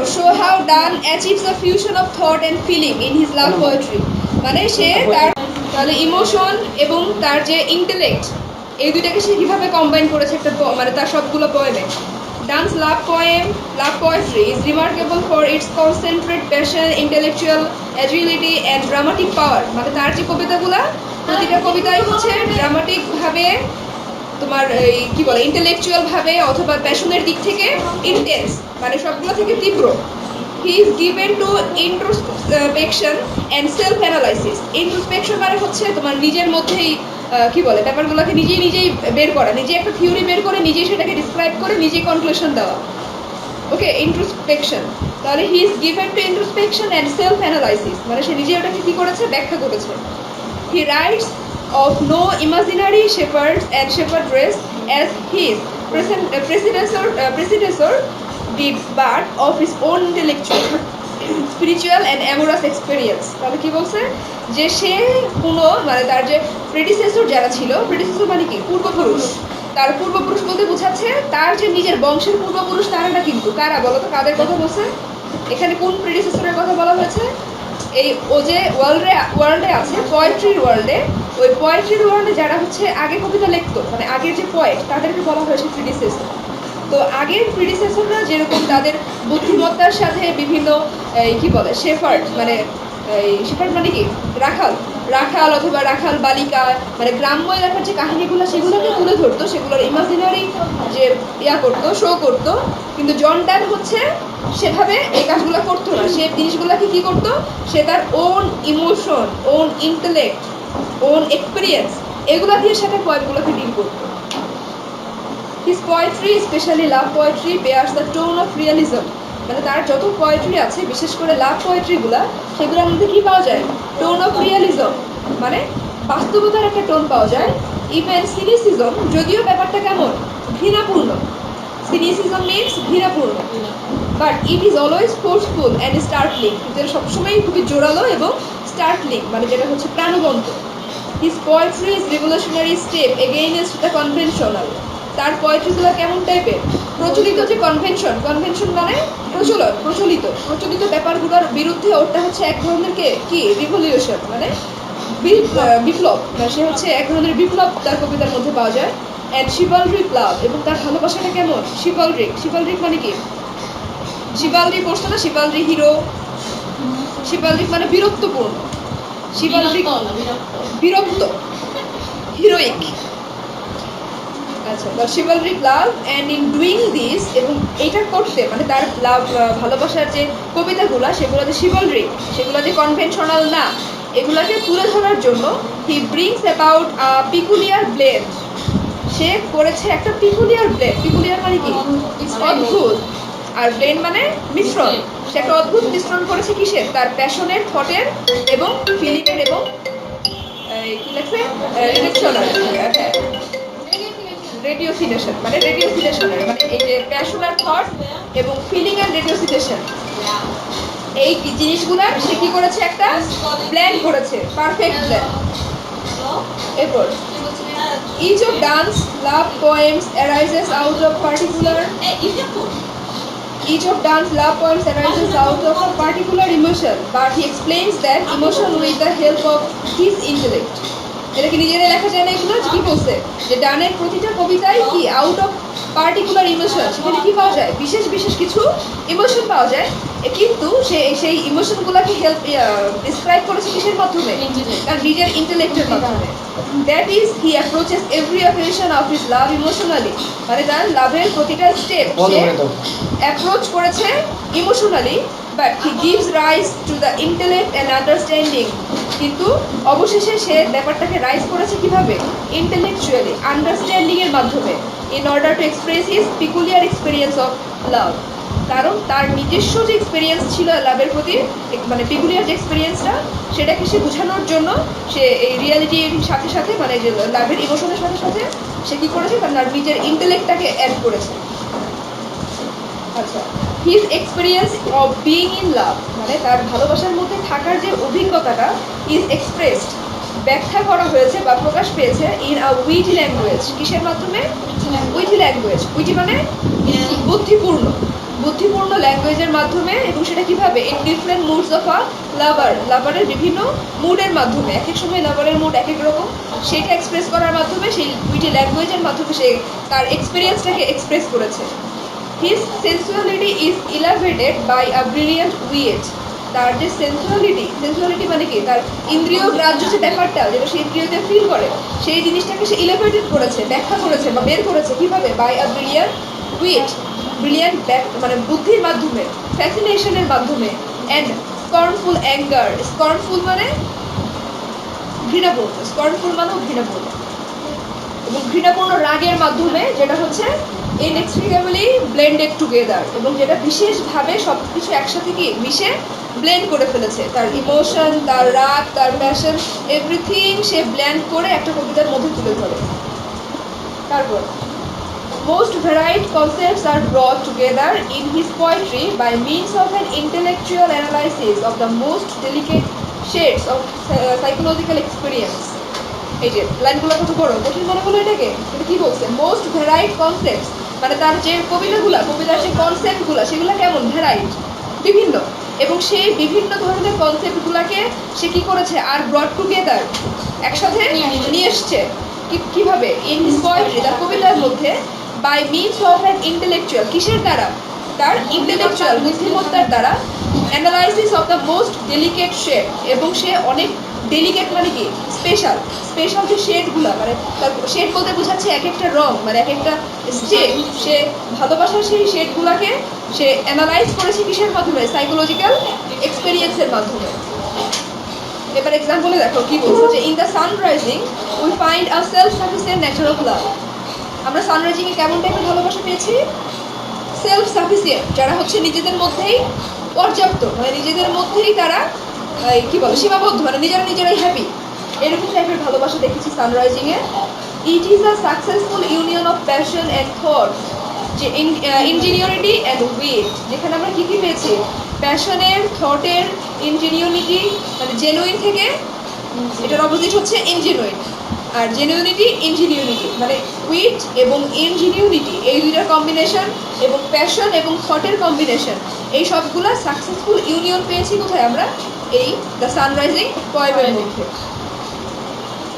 show how Donne achieves a fusion of thought and feeling in his love poetry. মানে সে তার তাহলে emotion এবং তার যে ইন্টেলেক্ট এই দুইটাকে সে কীভাবে কম্বাইন করেছে একটা মানে তার সবগুলো পোয়েমে। Donne's love poetry is remarkable for its concentrated passion, intellectual agility and dramatic power. মানে তার যে কবিতাগুলা প্রতিটা কবিতাই হচ্ছে ড্রামাটিকভাবে তোমার এই কী বলে ইন্টেলেকচুয়ালভাবে অথবা প্যাশনের দিক থেকে ইন্টেন্স, মানে সবগুলো থেকে তীব্র। He is given to introspection and self analysis. Introspection মানে হচ্ছে তোমার নিজের মধ্যেই কী বলে ব্যাপারগুলোকে নিজেই বের করা, নিজে একটা থিওরি বের করে নিজেই সেটাকে ডিসক্রাইব করে নিজেই কনক্লুশন দেওয়া। ওকে, ইন্ট্রোস্পেকশন। তাহলে he is given to introspection and self analysis, মানে সে নিজে ওটাকে কী করেছে, ব্যাখ্যা করেছে। He writes of no imaginary shepherds and shepherdess as his predecessor did, but of his own intellectual, spiritual and amorous experience. তাহলে কি বলছে যে সে কোনো মানে তার যে প্রেডিসেসর যারা ছিল, প্রেডিসেসর মানে কি পূর্বপুরুষ, তার পূর্বপুরুষ বলতে বোঝাচ্ছে তার যে নিজের বংশের পূর্বপুরুষ তারা না, কিন্তু কারা বলো তো, কাদের কথা বলছে এখানে, কোন প্রেডিসেসরের কথা বলা হয়েছে? এই ও যে ওয়ার্ল্ডে আছে পোয়েট্রির ওয়ার্ল্ডে, ওই পোয়েট্রির ওয়ার্ল্ডে যারা হচ্ছে আগে কবিতা লিখতো, মানে আগের যে পোয়েট তাদেরকে বলা হয়েছে প্রিডিসেসর। তো আগের প্রিডিসেসররা যেরকম তাদের বুদ্ধিমত্তার সাথে বিভিন্ন কি বলে শেফার্ড, মানে শেফার্ড মানে কি রাখাল অথবা রাখাল বালিকা, মানে গ্রাম্য এলাকার যে কাহিনীগুলো সেগুলোকে তুলে ধরতো, সেগুলোর ইমাজিনারি যে করতো, শো করতো। কিন্তু জন ডন হচ্ছে সেভাবে এই কাজগুলো করতো না, সে জিনিসগুলোকে কী করতো, সে তার own emotion, own intellect, own experience এগুলো দিয়ে সেটা পোয়েমগুলোকে ডিল করতো। His poetry, specially love poetry, bears the tone of realism. মানে তার যত পোয়েট্রি আছে, বিশেষ করে লাভ পোয়েট্রিগুলো, সেগুলোর মধ্যে কী পাওয়া যায়, টোন অফ রিয়ালিজম, মানে বাস্তবতার একটা টোন পাওয়া যায়। ইভেন সিনিসিজম, যদিও ব্যাপারটা কেমন, ঘৃণাপূর্ণ, সিনিসিজম মিনস ঘৃণাপূর্ণ, but it is always forceful and startling, যেটা সবসময়ই খুবই জোরালো এবং স্টার্টলিং, মানে যেটা হচ্ছে প্রাণবন্ত। His poetry is revolutionary step against the conventional. তার পোয়েট্রিগুলো কেমন টাইপের, প্রচলিত যে কনভেনশন মানে প্রচলিত ব্যাপারগুলোর বিরুদ্ধে, ওটা হচ্ছে এক ধরনের কি রিভলিউশন, মানে বিপ্লব, সে হচ্ছে এক ধরনের বিপ্লব তার কবিতার মধ্যে পাওয়া যায়। অ্যান্ড শিভালরিক লাভ, এবং তার ভালোবাসাটা কেমন, শিভালরিক মানে কি, শিভালরি পড়ছো না, শিভালরি হিরো, শিভালরিক মানে বীরত্বপূর্ণ, শিভালরিক বীরত্ব, হিরোইক। আচ্ছা, the chivalric love and in doing this, এবং এইটা করতে মানে তার লাভ ভালোবাসার যে কবিতাগুলো সেগুলো যে শিভালরিক, সেগুলো যে কনভেনশনাল না, এগুলাকে তুলে ধরার জন্য he brings about peculiar blend, সে করেছে একটা পিকুলিয়ার মানে কি, অদ্ভুত, আর ব্লেন্ড মানে মিশ্রণ, সে একটা অদ্ভুত মিশ্রণ করেছে কিসের, তার প্যাশনের, থটের এবং ফিলিংয়ের, এবং কি লেখছে রেডিওসিটেশন, মানে রেডিওসিটেশনের, মানে এই যে প্যাশন আর থট এবং ফিলিং অ্যান্ড রেডিওসিটেশন, এই জিনিসগুলো সে কি করেছে, একটা ব্লেন্ড করেছে, পারফেক্ট ব্লেন্ড। এরপর each of Donne's love poems arises out of a particular emotion, but he explains that emotion with the help of his intellect. এটা কি নিজেরাই লেখা যায় না, এগুলো কি বলছে যে ডানের প্রতিটা কবিতায় কি আউট অফ পার্টিকুলার ইমোশন, সেখানে কি পাওয়া যায়, বিশেষ কিছু ইমোশন পাওয়া যায়, কিন্তু সেই ইমোশনগুলোকে ডিসক্রাইব করেছে কিসের মাধ্যমে, তার নিজের ইন্টেলেক্টের মাধ্যমে। That is he approaches every occasion of his love emotionally, মানে তার লাভের প্রতিটা স্টেপ সে অ্যাপ্রোচ করেছে emotionally, but he gives rise to the intellect and understanding, কিন্তু অবশেষে সে ব্যাপারটাকে রাইজ করেছে কিভাবে, ইন্টেলেকচুয়ালি, আন্ডারস্ট্যান্ডিংয়ের মাধ্যমে, in order to express his peculiar experience of love. কারণ তার নিজস্ব যে এক্সপিরিয়েন্স ছিল লাভের প্রতি, মানে পিকুলিয়ার যে এক্সপিরিয়েন্সটা, সেটাকে সে বোঝানোর জন্য সে এই রিয়ালিটির সাথে সাথে, মানে যে লাভের ইমোশনের সাথে সাথে সে কী করেছে, তার নিজের ইন্টেলেক্টটাকে অ্যাড করেছে। আচ্ছা, his experience of being in love, মানে তার ভালোবাসার মধ্যে থাকার যে অভিজ্ঞতাটা, ইজ এক্সপ্রেসড, ব্যাখ্যা করা হয়েছে বা প্রকাশ পেয়েছে, ইন আ উইটি ল্যাঙ্গুয়েজ, কিসের মাধ্যমে, উইটি ল্যাঙ্গুয়েজ, উইটি মানে বুদ্ধিপূর্ণ ল্যাঙ্গুয়েজের মাধ্যমে, এবং সেটা কিভাবে in different moods of a লাভারের বিভিন্ন মুডের মাধ্যমে, এক এক সময় লাভারের মুড এক এক রকম, সেটা এক্সপ্রেস করার মাধ্যমে সেই দুইটি ল্যাঙ্গুয়েজের মাধ্যমে সে তার এক্সপিরিয়েন্সটাকে এক্সপ্রেস করেছে। His sensuality is elevated by a brilliant wit. তার যে সেন্সুয়ালিটি মানে কি, তার ইন্দ্রিয় গ্রাহ্য যে ব্যাপারটা, যেটা সে ইন্দ্রিয়তে ফিল করে, সেই জিনিসটাকে সে ইলেভেটেড করেছে, ব্যাখ্যা করেছে বা বের করেছে কিভাবে, বাই আ ব্রিলিয়েন্ট মানে বুদ্ধির মাধ্যমে, ফ্যাসিনেশনের মাধ্যমে, অ্যান্ড স্কর্নফুল অ্যাঙ্গার, স্কর্নফুল মানে ঘৃণাপূর্ণ, স্কর্নফুল মানেও ঘৃণাপূর্ণ, এবং ঘৃণাপূর্ণ রাগের মাধ্যমে, যেটা হচ্ছে ইনএক্সট্রিকেবলি ব্লেন্ডেড টুগেদার, এবং যেটা বিশেষভাবে সব কিছু একসাথে কি মিশে ব্লেন্ড করে ফেলেছে, তার ইমোশন, তার রাগ, তার প্যাশন, এভরিথিং সে ব্লেন্ড করে একটা কবিতার মধ্যে তুলে ধরে। তারপর most varied concepts are brought together in his poetry by means of an intellectual analysis of the most delicate shades of psychological experience. এই যে লাইনগুলো কত বড়, কঠিন মনে হলো এটাকে? এটা কি বলছে? মোস্ট ভ্যারাইড কনসেপ্টস, মানে তার যে কবিতার যে কনসেপ্টগুলো, সেগুলো কেমন ভ্যারাইড, বিভিন্ন, এবং সেই বিভিন্ন ধরনের কনসেপ্টগুলোকে সে কি করেছে, আর ব্রড টুগেদার, একসাথে নিয়ে এসছে। কিভাবে? ইন হিজ পোয়েট্রি, তার কবিতার মধ্যে, by means of an intellectual, কিসের দ্বারা? তার ইন্টেলেকচুয়াল বুদ্ধিমত্তার দ্বারা, analysis of the most delicate shade, এবং সে অনেক ডেলিকেট মানে কি স্পেশাল যে শেডগুলো, মানে তার শেড বলতে বোঝাচ্ছে এক একটা রং, মানে এক একটা স্টেপ, সে ভালোবাসার সেই শেডগুলোকে সে অ্যানালাইজ করেছে কিসের মাধ্যমে? সাইকোলজিক্যাল এক্সপেরিয়েন্সের মাধ্যমে। এবার এক্সাম্পলে দেখো কি বলছে, যে in the sunrising we find a self sufficient nature of love. আমরা সানরাইজিংয়ে কেমন টাইপের ভালোবাসা পেয়েছি? সেলফ সাফিসিয়েন্ট, যারা হচ্ছে নিজেদের মধ্যেই পর্যাপ্ত, মানে নিজেদের মধ্যেই তারা কি বলে সীমাবদ্ধ, মানে নিজেরাই হ্যাপি, এরকম টাইপের ভালোবাসা দেখেছি সানরাইজিংয়ে। It is a successful union of passion and thought, যে ইঞ্জিনিয়ারিটি অ্যান্ড উইট, যেখানে আমরা কী কী পেয়েছি? প্যাশনের, থটের, ইঞ্জিনিয়ারিটি মানে জেনুইন থেকে, এটার অপোজিট হচ্ছে ইনজেনুইন, আর জেনুইনিটি ইঞ্জিনিয়ারিটি, মানে উইট এবং ইনজিনিয়ারিটি এই দুইটার কম্বিনেশন, এবং প্যাশন এবং থটের কম্বিনেশন, এই সবগুলা সাকসেসফুল ইউনিয়ন পেয়েছি কোথায় আমরা? এই দ্য সানরাইজিং পোয়েমের মধ্যে।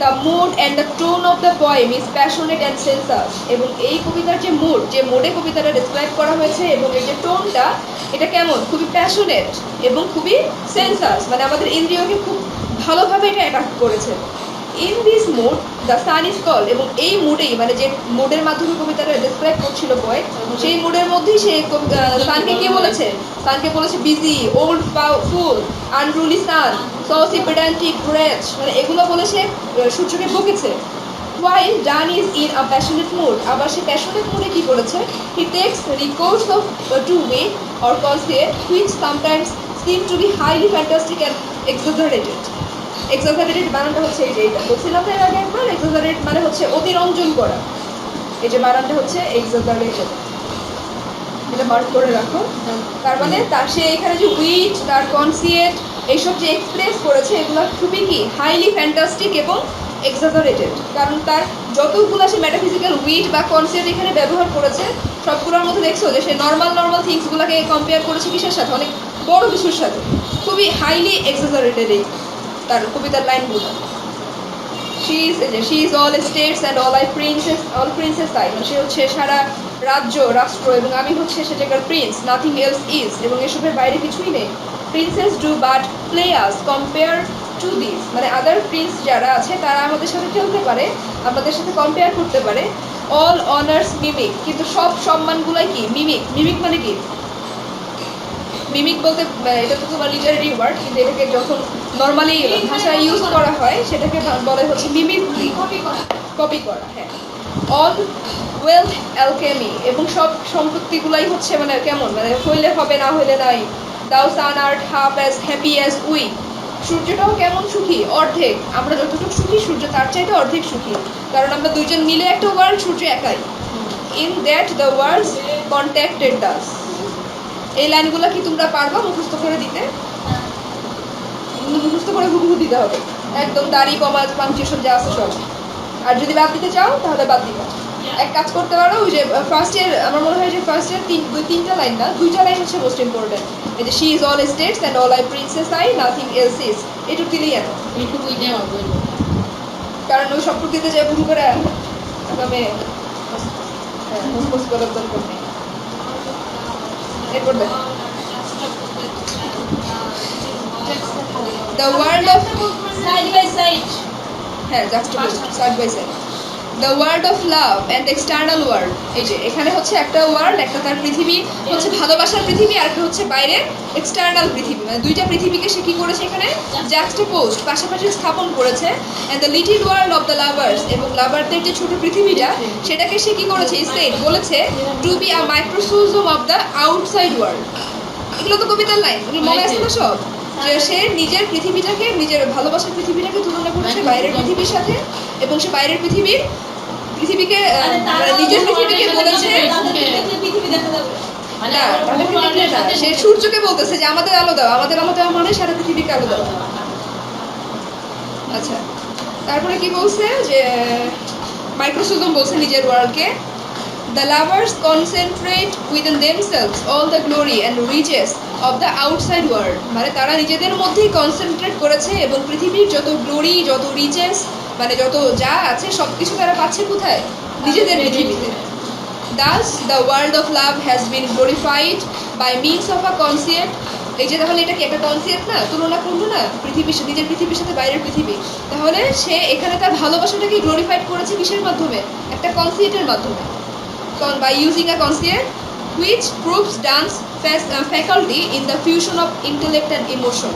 The mood and the tone of the poem is passionate and sensuous, এবং এই কবিতার যে মুড, যে মোডে কবিতাটা ডিসক্রাইব করা হয়েছে, এবং এর যে টোনটা, এটা কেমন? খুবই প্যাশনেট এবং খুবই সেন্সাস, মানে আমাদের ইন্দ্রিয়কে খুব ভালোভাবে এটা অ্যাট্রাক্ট করেছে। In this mood the sun is called, এবং এই মুডেই, মানে যে মুডের মাধ্যমে কবিতাটা ডিসক্রাইব করছিল পোয়েট, সেই মুডের মধ্যেই সে সানকে কি বলেছে? সানকে বলেছে বিজি, ওল্ড ফুল, আনরুলি সান, সসি পেডান্টিক রেচ, মানে এগুলো বলে সে সূর্যকে বকেছে। While Dan is in a passionate mood, আবার সে প্যাশনেট মুডে কি করেছে? He takes recourse of to wit or concept which sometimes seem to be highly fantastic and exaggerated. Exaggerated বানানটা হচ্ছে এই যে এটা বলছিলাম এর আগে একবার, এক্সাজারেট মানে হচ্ছে অতিরঞ্জন করা, এই যে বানানটা হচ্ছে এক্সাজারেটেড, এটা মার্ক করে রাখো। তার মানে তার সে এখানে যে উইট, তার কনসিয়েট, এইসব যে এক্সপ্রেস করেছে, এগুলো খুবই কি হাইলি ফ্যান্টাস্টিক এবং এক্সাজারেটেড, কারণ তার যতগুলো সে মেটাফিজিক্যাল উইট বা কনসিয়েট এখানে ব্যবহার করেছে, সবগুলোর মধ্যে দেখছো যে সে নর্মাল থিংসগুলোকে কম্পেয়ার করেছে কিসের সাথে? অনেক বড় কিছুর সাথে, খুবই হাইলি এক্সাজারেটেড এই তার কবিতার লাইনগুলো। She is all states and all princes I, সে হচ্ছে সারা রাষ্ট্র, এবং আমি হচ্ছে সেটাকার প্রিন্স, নাথিং এলস ইজ, এবং এসবের বাইরে কিছুই নেই। Princes do but play us compare to this, মানে আদার প্রিন্স যারা আছে তারা আমাদের সাথে খেলতে পারে, আমাদের সাথে কম্পেয়ার করতে পারে। অল অনার্স মিমিক, কিন্তু সব সম্মানগুলাই কি মিমিক মানে কি? মিমিক বলতে এটা তো তোমার লিটারেরি ওয়ার্ড, কিন্তু এটাকে যখন নর্মালি ভাষায় ইউজ করা হয় সেটাকে বলে হচ্ছে মিমিক্রি, কপি করা। হ্যাঁ, অল ওয়েলথ অ্যালকেমি, এবং সব সম্পত্তিগুলাই হচ্ছে মানে কেমন, মানে হইলে হবে না হইলে নাই। Thou sun art half as happy as we, সূর্যটাও কেমন সুখী, অর্ধেক, আমরা যতটুকু সুখী সূর্য তার চাইতে অর্ধেক সুখী, কারণ আমরা দুইজন মিলে একটা ওয়ার্ল্ড, সূর্য একাই। In that the world contacted Das, এই লাইনগুলো কি তোমরা পারবা মুখস্থ করে দিতে? মুখস্থ করে হুবহু দিতে হবে একদম, দাড়ি কমা পাংচুয়েশন যা আছে সব, আর যদি বাদ দিতে চাও তাহলে বাদ দিবা। এক কাজ করতে পারো, ওই যে ফার্স্ট ইয়ার আমার মনে হয় যে ফার্স্ট ইয়ার তিনটা লাইন না, দুইটা লাইন হচ্ছে মোস্ট ইম্পর্টেন্ট। এই যে she is all states and all I princess I, nothing else is, এটুকু দিলেই এত। কারণ ওই সব দিতে যায় ভুল করে তবে মুখস্থ করার দরকার নেই। এরপর দেখো the world of side by side, হ্যাঁ just side by side, the world of love and external world. এই যে এখানে হচ্ছে একটা ওয়ার্ল্ড, একটা তার পৃথিবী হচ্ছে ভালোবাসার পৃথিবী, আর একটা হচ্ছে বাইরের এক্সটার্নাল পৃথিবী, মানে দুইটা পৃথিবীকে সে কি করেছে এখানে জাস্টপোজড, পাশাপাশি স্থাপন করেছে। And the little world of the lovers, এবং লাভারদের যে ছোট পৃথিবীটা সেটাকে সে কি করেছে সেড বলেছে to be a microcosm of the outside world. এগুলো তো কবিতার লাইন, এগুলো মনে আছে না সব? যে সে নিজের পৃথিবীটাকে, নিজের ভালোবাসার পৃথিবীটাকে তুলনা করেছে বাইরের পৃথিবীর সাথে, এবং সে বাইরের পৃথিবীকে নিজের পৃথিবীকে বলেছে না, সে সূর্যকে বলতেছে যে আমাদের আলো দাও, আমাদের আলো দেওয়া মানে সারা পৃথিবীকে আলো দাও। আচ্ছা, তারপরে কি বলছে যে মাইক্রোসোজম বলছে নিজের ওয়ার্ল্ডকে, the lovers concentrate within themselves all the glory and riches of the outside world, মানে তারা নিজেদের মধ্যেই কনসেন্ট্রেট করেছে এবং পৃথিবীর যত গ্লোরি, যত রিচেস, মানে যত যা আছে সবকিছু তারা পাচ্ছে কোথায়? নিজেদের পৃথিবীতে। Thus the world of love has been glorified by means of a conceit, এই যে তাহলে এটা কি একটা কনসেপ্ট না, তুলনা করলো না পৃথিবীর সাথে, নিজের পৃথিবীর সাথে বাইরের পৃথিবী, তাহলে সে এখানে তার ভালোবাসাটাকে গ্লোরিফাইড করেছে কিসের মাধ্যমে? একটা কনসেপ্টের মাধ্যমে, by using a concept which proves dance faculty in the fusion of intellect and emotion.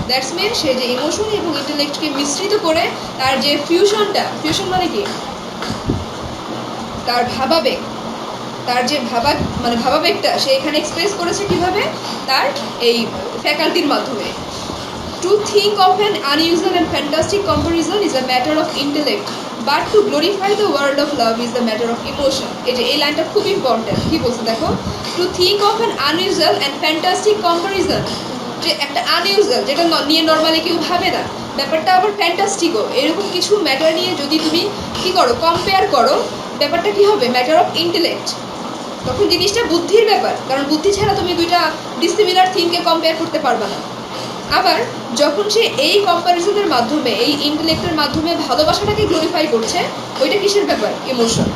That's mean সে যে ইমোশন এবং ইন্টেলেক্টকে মিশ্রিত করে তার যে ফিউশনটা, ফিউশন মানে কি? তার ভাবাবেগ, তার যে মানে ভাবাবেগটা সে এখানে এক্সপ্রেস করেছে কিভাবে? তার এই ফ্যাকাল্টির মাধ্যমে। To think of an unusual and fantastic comparison is a matter of intellect, but to glorify the world of love is a matter of emotion. এই লাইনটা খুব ইম্পর্টেন্ট। কি বলছে দেখো, to think of an unusual and fantastic comparison, যে একটা unusual যেটা নিয়ে নর্মালি কেউ ভাবে না, ব্যাপারটা আবার ফ্যান্টাস্টিকও, এরকম কিছু ম্যাটার নিয়ে যদি তুমি কি করো, কম্পেয়ার করো, ব্যাপারটা কি হবে? Matter of intellect. তখন জিনিসটা বুদ্ধির ব্যাপার, কারণ বুদ্ধি ছাড়া তুমি দুইটা ডিসিমিলার থিংকে কম্পেয়ার করতে পারবে না। আবার যখন সে এই কম্প্যারিজনের মাধ্যমে, এই ইন্টেলেক্টের মাধ্যমে ভালোবাসাটাকে গ্লোরিফাই করছে, ওইটা কিসের ব্যাপার? ইমোশন।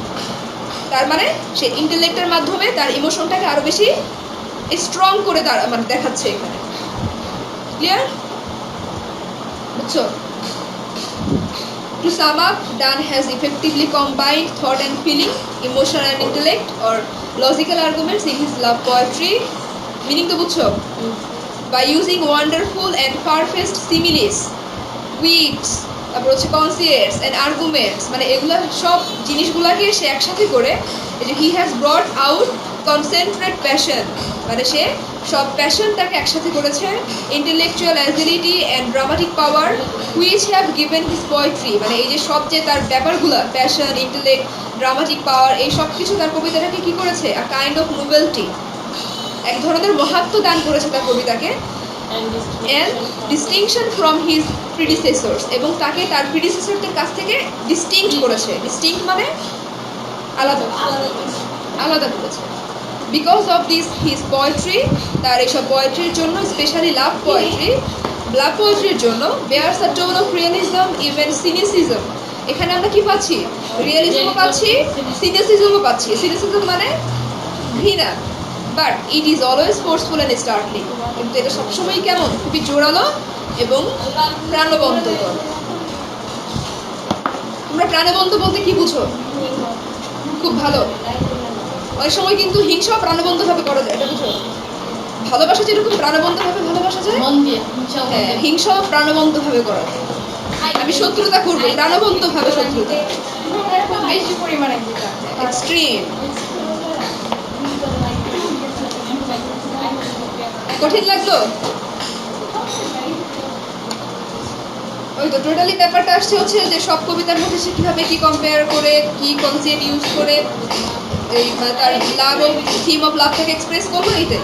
তার মানে সে ইন্টেলেক্টের মাধ্যমে তার ইমোশনটাকে আরো বেশি স্ট্রং করে মানে দেখাচ্ছে এখানে। ক্লিয়ার? বুঝছো? To sum up, Donne has effectively combined thought and feeling, emotion and intellect, or logical arguments in his love poetry. Meaning তো বুঝছো? By using wonderful and far-fetched similes, quips, তারপর হচ্ছে concepts and arguments, মানে এগুলা সব জিনিসগুলাকে সে একসাথে করে he has brought out concentrate passion, মানে সে সব প্যাশনটাকে একসাথে করেছে, intellectual agility and dramatic power which have given his poetry, মানে এই যে সব যে তার ব্যাপারগুলা, প্যাশন, ইন্টেলেক্ট, ড্রামাটিক পাওয়ার, এই সব কিছু তার কবিতাটাকে কি করেছে? a kind of novelty, এক ধরনের মহাত্ম দান করেছে তার কবিতাকে, and distinction from his predecessors, এবং তাকে তার প্রিডিসেসরদের কাছ থেকে ডিস্টিংক্ট করেছে। ডিস্টিংক্ট মানে আলাদা, আলাদা করেছে। Because of this his poetry, তার এইসব পোয়েট্রির জন্য, স্পেশালি লাভ পোয়েট্রি, লাভ পোয়েট্রির জন্য bears a tone of realism, even cynicism. এখানে আমরা কি পাচ্ছি? রিয়েলিজমও পাচ্ছি, সিনিসিজমও পাচ্ছি। সিনিসিজম মানে ঘৃণা, but it is always forceful and startling, কিন্তু এটা সবসময় কেমন? খুবই জোরালো এবং প্রাণবন্তকর। তোমরা প্রাণবন্ত বলতে কি বুঝো? খুব ভালো। অনেক সময় কিন্তু হিংসাও প্রাণবন্তভাবে করা যায়, এটা বুঝো? ভালোবাসা যেরকম প্রাণবন্তভাবে ভালোবাসা যায়, হ্যাঁ, হিংসাও প্রাণবন্তভাবে করা যায়। আমি শত্রুতা করবো প্রাণবন্তভাবে, শত্রুতা বেশি পরিমাণে এক্সট্রিম। কঠিন লাগলো? ওই তো টোটালি ব্যাপারটা আসছে হচ্ছে যে সব কবিতার মধ্যে সে কীভাবে কি কম্পেয়ার করে, কি কনসেপ্ট ইউজ করে এই তার লাভ ও থিম অফ লাভটাকে এক্সপ্রেস করলো, এইটাই।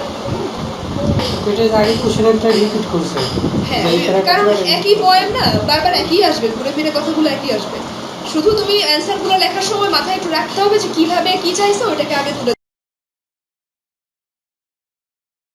হ্যাঁ, কারণ একই পয়েম না, বারবার একই আসবে, ঘুরে ফিরে কথাগুলো একই আসবে। শুধু তুমি অ্যান্সারগুলো লেখার সময় মাথায় একটু রাখতে হবে যে কিভাবে কি চাইছো ওইটাকে আগে তুলে